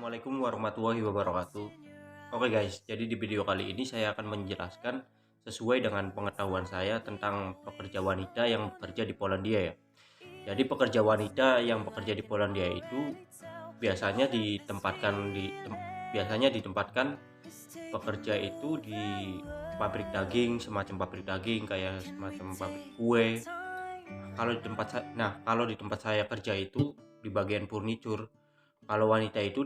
Assalamualaikum warahmatullahi wabarakatuh. Oke guys, jadi di video kali ini saya akan menjelaskan sesuai dengan pengetahuan saya tentang pekerja wanita yang bekerja di Polandia ya. Jadi pekerja wanita yang bekerja di Polandia itu biasanya ditempatkan pekerja itu di pabrik daging, semacam pabrik daging kayak semacam pabrik kue. Kalau di tempat saya kerja itu di bagian furniture. Kalau wanita itu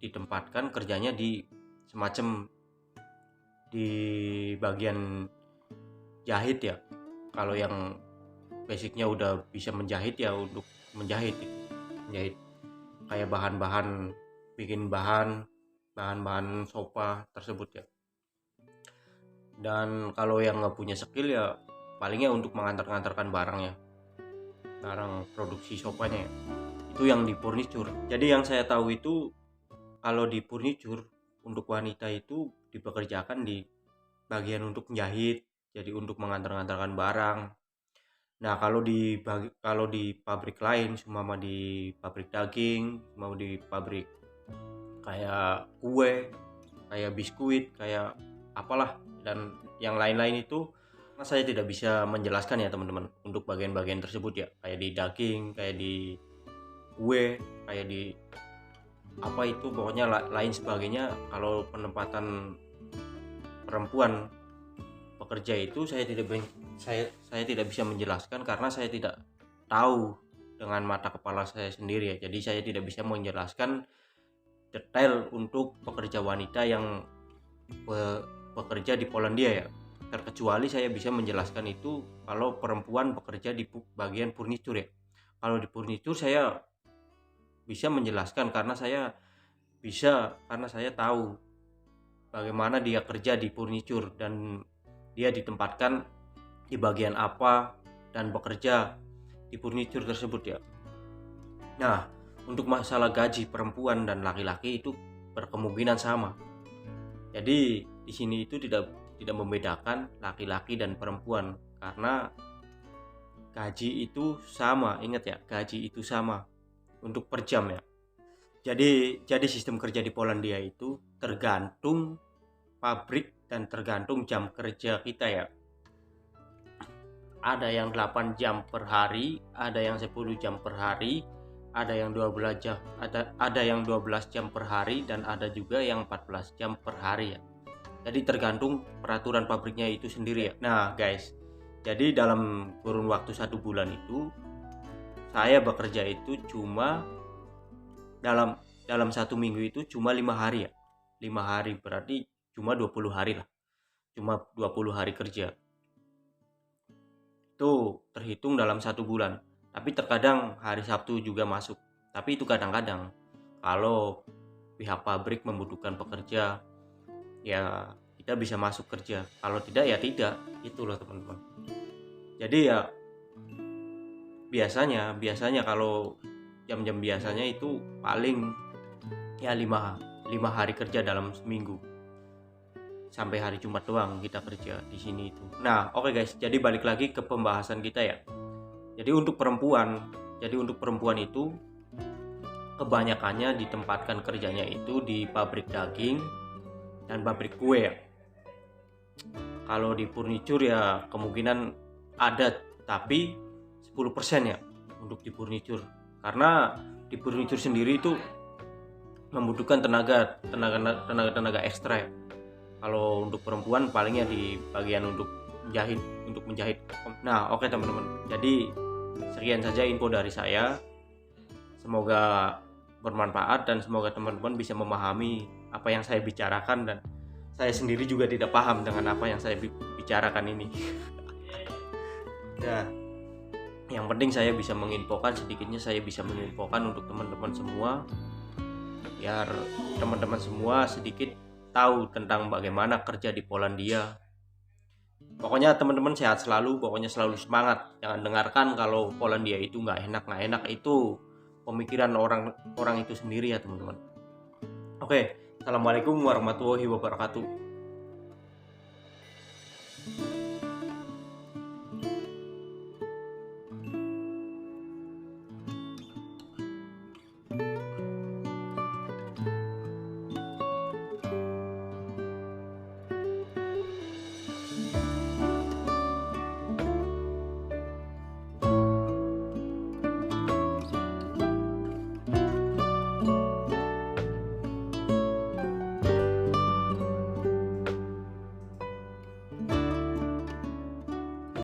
ditempatkan kerjanya di semacam di bagian jahit ya. Kalau yang basicnya udah bisa menjahit ya untuk menjahit kayak bikin bahan-bahan sofa tersebut ya. Dan kalau yang nggak punya skill ya palingnya untuk mengantarkan barang produksi sofanya ya. Itu yang di furniture. Jadi yang saya tahu itu kalau di furniture untuk wanita itu dipekerjakan di bagian untuk menjahit, jadi untuk mengantarkan barang. Nah, kalau di pabrik lain, seumpama di pabrik daging, mau di pabrik kayak kue, kayak biskuit, kayak apalah dan yang lain-lain itu saya tidak bisa menjelaskan ya teman-teman untuk bagian-bagian tersebut ya, kayak di daging, kayak di kue, kayak di apa itu pokoknya lain sebagainya. Kalau penempatan perempuan pekerja itu saya tidak bisa menjelaskan karena saya tidak tahu dengan mata kepala saya sendiri ya. Jadi saya tidak bisa menjelaskan detail untuk pekerja wanita yang bekerja di Polandia ya. Terkecuali saya bisa menjelaskan itu kalau perempuan bekerja di bagian furniture ya. Kalau di furniture saya bisa menjelaskan karena saya tahu bagaimana dia kerja di furniture dan dia ditempatkan di bagian apa dan bekerja di furniture tersebut ya. Nah, untuk masalah gaji perempuan dan laki-laki itu berkemungkinan sama. Jadi di sini itu tidak membedakan laki-laki dan perempuan karena gaji itu sama. Ingat ya, gaji itu sama untuk per jam ya. Jadi sistem kerja di Polandia itu tergantung pabrik dan tergantung jam kerja kita ya. Ada yang 8 jam per hari, ada yang 10 jam per hari, ada yang 12 jam, ada yang 12 jam per hari dan ada juga yang 14 jam per hari ya. Jadi tergantung peraturan pabriknya itu sendiri ya. Nah, guys. Jadi dalam kurun waktu 1 bulan itu saya bekerja itu cuma dalam 1 minggu itu cuma 5 hari ya. 5 hari berarti cuma 20 hari lah. Cuma 20 hari kerja. Itu terhitung dalam 1 bulan. Tapi terkadang hari Sabtu juga masuk. Tapi itu kadang-kadang. Kalau pihak pabrik membutuhkan pekerja, ya kita bisa masuk kerja. Kalau tidak ya tidak. Itu loh teman-teman. Jadi ya biasanya kalau jam-jam biasanya itu paling ya 5 hari kerja dalam seminggu. Sampai hari Jumat doang kita kerja di sini itu. Nah, oke guys, jadi balik lagi ke pembahasan kita ya. Jadi untuk perempuan itu kebanyakannya ditempatkan kerjanya itu di pabrik daging dan pabrik kue ya. Kalau di furniture ya kemungkinan ada, tapi 10% ya untuk di furniture. Karena di furniture sendiri itu membutuhkan tenaga ekstra ya. Kalau untuk perempuan palingnya di bagian untuk menjahit. Nah, oke teman-teman. Jadi sekian saja info dari saya. Semoga bermanfaat dan semoga teman-teman bisa memahami apa yang saya bicarakan, dan saya sendiri juga tidak paham dengan apa yang saya bicarakan ini. Nah, yang penting saya bisa menginfokan, sedikitnya saya bisa menginfokan untuk teman-teman semua, biar teman-teman semua sedikit tahu tentang bagaimana kerja di Polandia. Pokoknya teman-teman sehat selalu, pokoknya selalu semangat. Jangan dengarkan kalau Polandia itu nggak enak, itu pemikiran orang itu sendiri ya teman-teman. Oke, assalamualaikum warahmatullahi wabarakatuh.